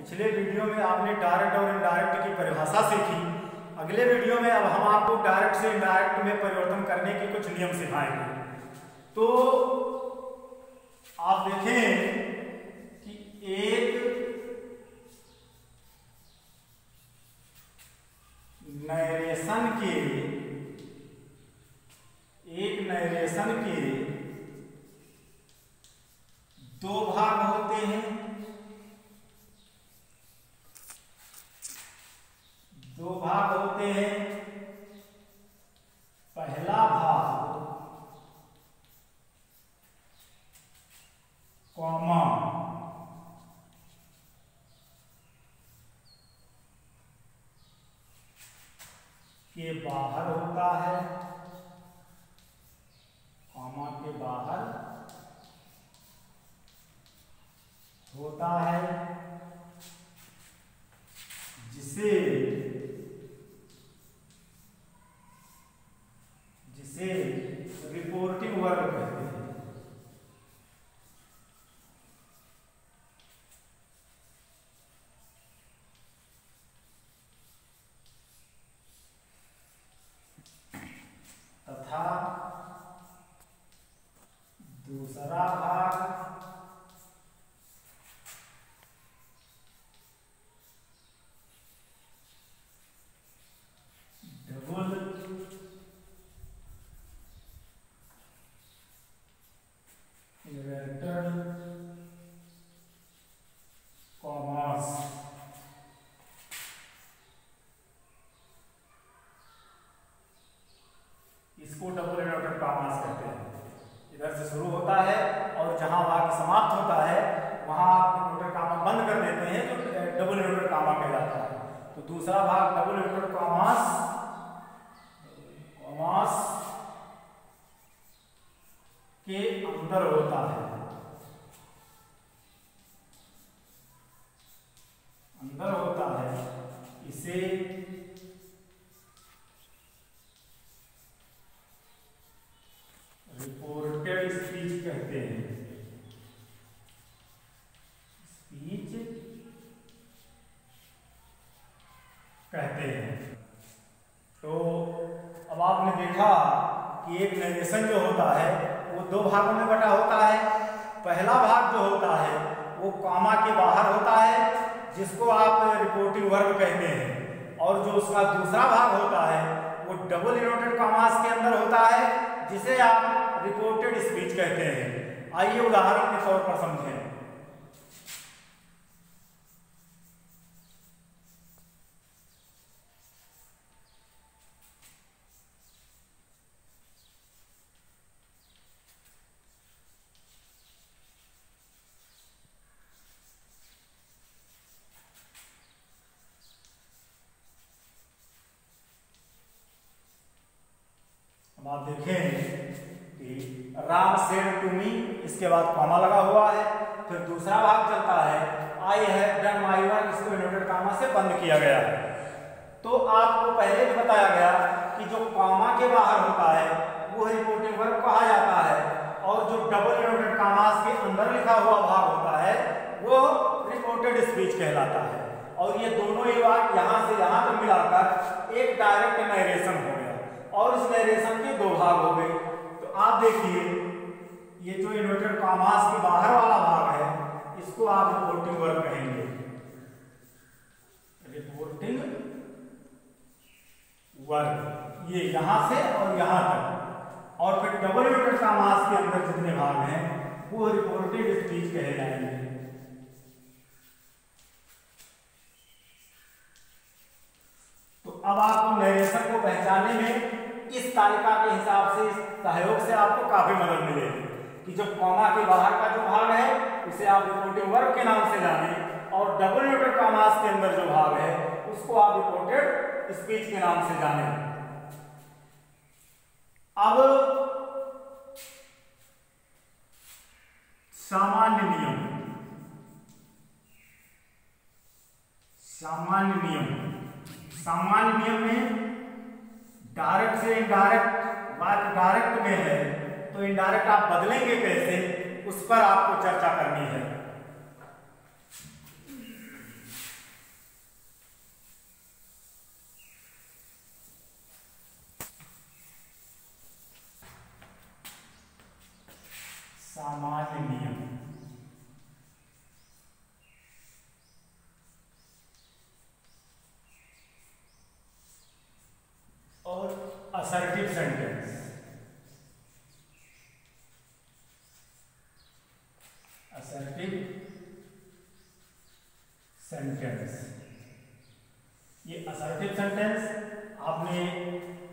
पिछले वीडियो में आपने डायरेक्ट और इनडायरेक्ट की परिभाषा सीखी। अगले वीडियो में अब हम आपको डायरेक्ट से इनडायरेक्ट में परिवर्तन करने के कुछ नियम सिखाएंगे। तो आप देखें कि एक नरेशन के दो भाग होते हैं। पहला भाग कॉमा के बाहर होता है, कॉमा के बाहर होता है, जिसे रिपोर्टिंग वर्ब कहते हैं। तथा दूसरा भाग डबल इन्वर्टेड कॉमास। इसको डबल इन्वर्टेड कॉमास कहते हैं। इधर से शुरू होता है और जहां वाक्य समाप्त होता है वहां आप इन्वर्टेड कॉमा बंद कर देते हैं, तो डबल इन्वर्टेड कॉमा कहलाता है। तो दूसरा भाग डबल इन्वर्टेड कॉमास के अंदर होता है, इसे रिपोर्टेड स्पीच कहते हैं। तो अब आपने देखा कि एक नरेशन जो होता है वो दो भागों में बटा होता है। पहला भाग जो होता है वो कॉमा के बाहर होता है, जिसको आप रिपोर्टिंग वर्ब कहते हैं, और जो उसका दूसरा भाग होता है वो डबल इन्वर्टेड कॉमास के अंदर होता है, जिसे आप रिपोर्टेड स्पीच कहते हैं। आइए उदाहरण के तौर पर समझें। आप देखें कि राम सेड टू मी, इसके बाद कॉमा लगा हुआ है। फिर दूसरा भाग चलता है I have done my work, इसको इन्वर्टेड कॉमा से बंद किया गया है। तो आपको पहले भी बताया गया कि जो कॉमा के बाहर होता है वो रिपोर्टिंग वर्ब कहा जाता है, और जो डबल इन्वर्टेड कॉमास के अंदर लिखा हुआ भाग होता है वो रिपोर्टेड स्पीच कहलाता है। और ये दोनों ही वाक्य यहाँ से यहाँ तक मिलाकर एक डायरेक्ट नरेशन हो गया, और इस नरेशन के दो भाग हो गए। तो आप देखिए ये जो इन्वर्टेड कॉमास के बाहर वाला भाग है इसको आप रिपोर्टिंग वर्ब कहेंगे, रिपोर्टिंग वर्ब, ये यहां से और यहां तक। और फिर डबल इन्वर्टेड कॉमास के अंदर जितने भाग हैं वो रिपोर्टेड स्पीच कहे जाएंगे। तो अब आपको नरेशन को पहचानने में इस तालिका के हिसाब से, इस सहयोग से आपको काफी मदद मिलेगी कि जो कॉमा के बाहर का जो भाग है उसे आप रिपोर्टिंग वर्ब के नाम से जानें, और डबल इन्वर्टेड कॉमास के अंदर जो भाग है उसको आप रिपोर्टेड स्पीच के नाम से जानें। अब सामान्य नियम में डायरेक्ट से इनडायरेक्ट, बात डायरेक्ट में है तो इनडायरेक्ट आप बदलेंगे कैसे, उस पर आपको चर्चा करनी है। सेंटेंस। ये असर्टिव सेंटेंस आपने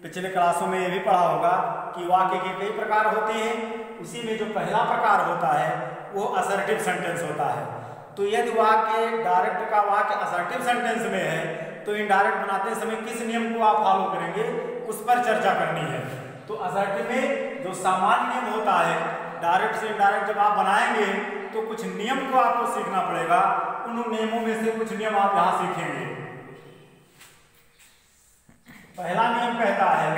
पिछले क्लासों में ये भी पढ़ा होगा कि वाक्य के कई प्रकार होते हैं, उसी में जो पहला प्रकार होता है वो असर्टिव सेंटेंस होता है। तो यदि वाक्य डायरेक्ट का वाक्य असर्टिव सेंटेंस में है तो इनडायरेक्ट बनाते समय किस नियम को आप फॉलो करेंगे उस पर चर्चा करनी है। तो असर्टिव में जो सामान्य नियम होता है, डायरेक्ट से इनडायरेक्ट जब आप बनाएंगे तो कुछ नियम को आपको सीखना पड़ेगा। उन नियमों में से कुछ नियम आप यहां सीखेंगे। पहला नियम कहता है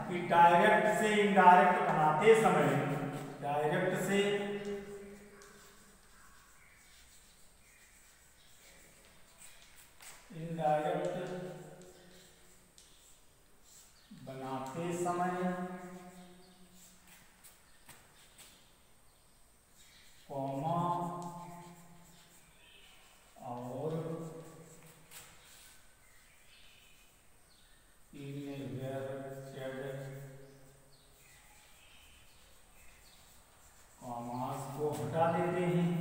कि डायरेक्ट से इनडायरेक्ट बनाते समय, डायरेक्ट से इनडायरेक्ट बनाते समय कॉमा और इनवर्टेड कॉमास को हटा देते हैं।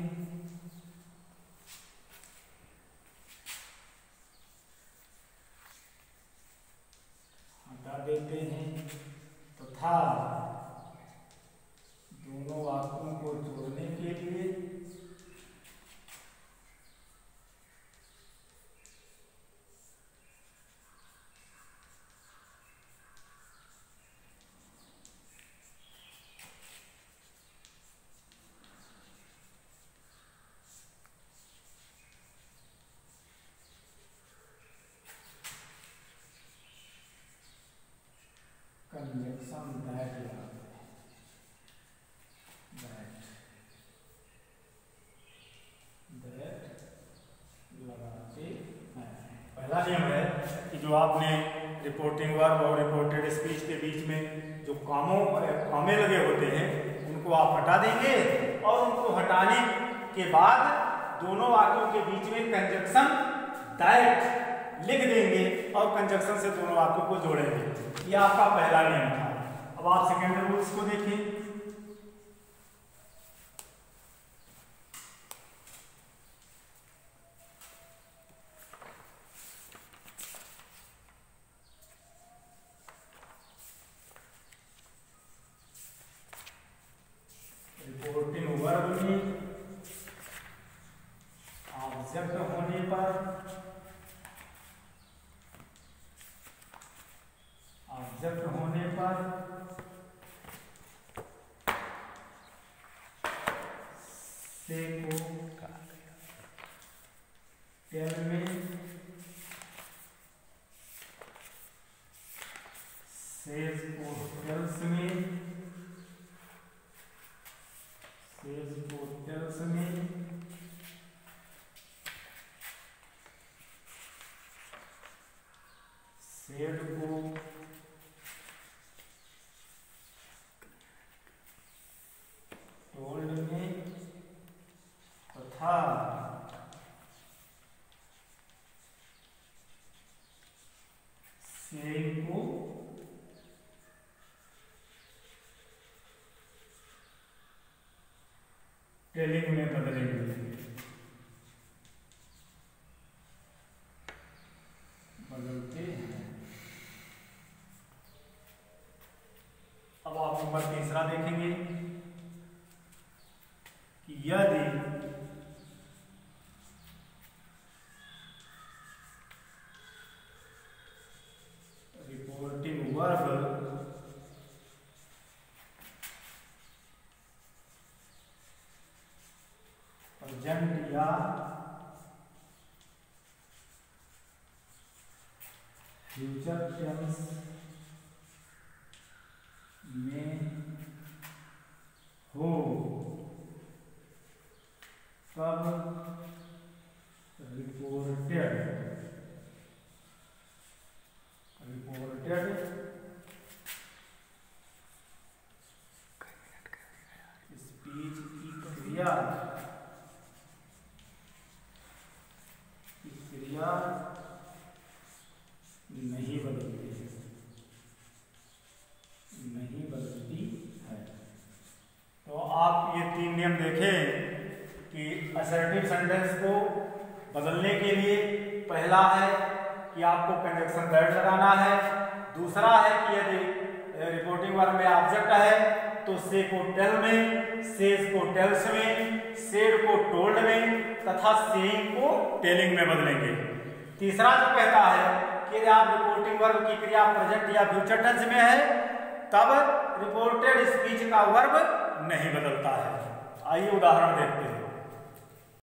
तथा दोनों वाक्यों को जोड़ने के लिए कंजंक्शन दैट लगाते हैं। पहला नियम है कि जो आपने रिपोर्टिंग वर्ब और रिपोर्टेड स्पीच के बीच में जो कॉमे लगे होते हैं उनको आप हटा देंगे और उनको हटाने के बाद दोनों वाक्यों के बीच में कंजंक्शन दैट लिख देंगे और कंजंक्शन से दोनों वाक्यों को जोड़ेंगे। ये आपका पहला नियम था। अब आप सेकेंड रूल्स को देखिए। रिपोर्टिंग वर्ब में ऑब्जेक्ट होने पर से को टेल में सेज को टेल्स में सेड को टोल्ड में तथा सेइंग को टेलिंग में बदलेंगे। बदलते हैं। अब आप नंबर तीसरा देखेंगे कि यदि रिपोर्टिंग वर्ब प्रेजेंट या फ्यूचर टेंस में हो तब रिपोर्टेड स्पीच की क्रिया नहीं बदलती है। तो आप ये तीन नियम देखें कि असर्टिव सेंटेंस को बदलने के लिए पहला है कि आपको कंजक्शन दैट लगाना है, दूसरा है कि यदि रिपोर्टिंग वर्ब में ऑब्जेक्ट है तो से को टेल में, सेज को टेल्स में, सेड को टोल्ड में तथा सेइंग को टेलिंग में बदलेंगे। तीसरा जो कहता है कि यदि आप रिपोर्टिंग वर्ब की क्रिया प्रेजेंट या फ्यूचर टेंस में है तब रिपोर्टेड स्पीच का वर्ब नहीं बदलता है। आइए उदाहरण देखते हैं।